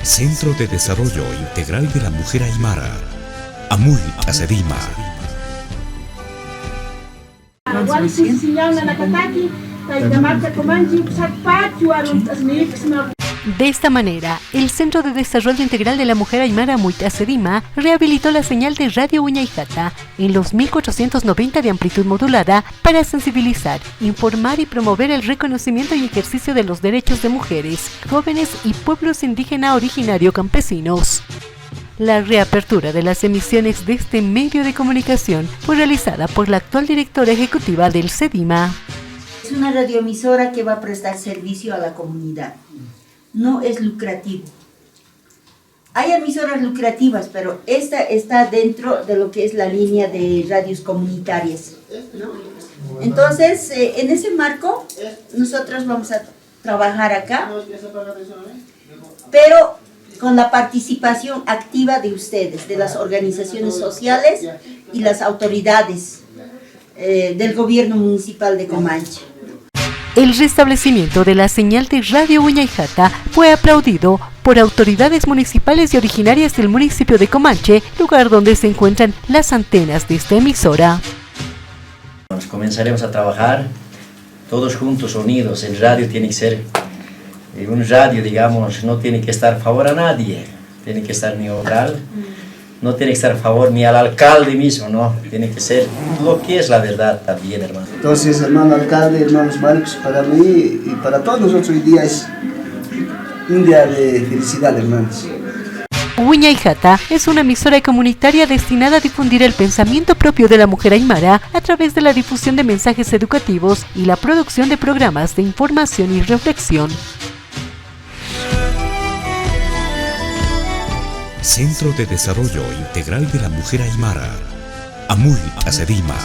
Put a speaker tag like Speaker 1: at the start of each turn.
Speaker 1: Centro de Desarrollo Integral de la Mujer Aymara, AMUY Asedima.
Speaker 2: De esta manera, el Centro de Desarrollo Integral de la Mujer Aymara AMUY Asedima rehabilitó la señal de Radio Huñaijata en los 1490 de amplitud modulada para sensibilizar, informar y promover el reconocimiento y ejercicio de los derechos de mujeres, jóvenes y pueblos indígena originario campesinos. La reapertura de las emisiones de este medio de comunicación fue realizada por la actual directora ejecutiva del CEDIMA.
Speaker 3: Es una radioemisora que va a prestar servicio a la comunidad. No es lucrativo. Hay emisoras lucrativas, pero esta está dentro de lo que es la línea de radios comunitarias, ¿no? Entonces, en ese marco, nosotros vamos a trabajar acá, pero con la participación activa de ustedes, de las organizaciones sociales y las autoridades del gobierno municipal de Comanche.
Speaker 2: El restablecimiento de la señal de Radio Huñaijata fue aplaudido por autoridades municipales y originarias del municipio de Comanche, lugar donde se encuentran las antenas de esta emisora.
Speaker 4: Nos comenzaremos a trabajar todos juntos, unidos. El radio tiene que ser un radio, digamos, no tiene que estar a favor a nadie, tiene que estar neutral, no tiene que estar a favor ni al alcalde mismo, no, tiene que ser lo que es la verdad también, hermano.
Speaker 5: Entonces, hermano alcalde, hermanos Marcos, para mí y para todos nosotros hoy día es un día de felicidad, hermanos.
Speaker 2: Huñaijata es una emisora comunitaria destinada a difundir el pensamiento propio de la mujer aymara a través de la difusión de mensajes educativos y la producción de programas de información y reflexión.
Speaker 1: Centro de Desarrollo Integral de la Mujer Aymara, AMUY Asedima.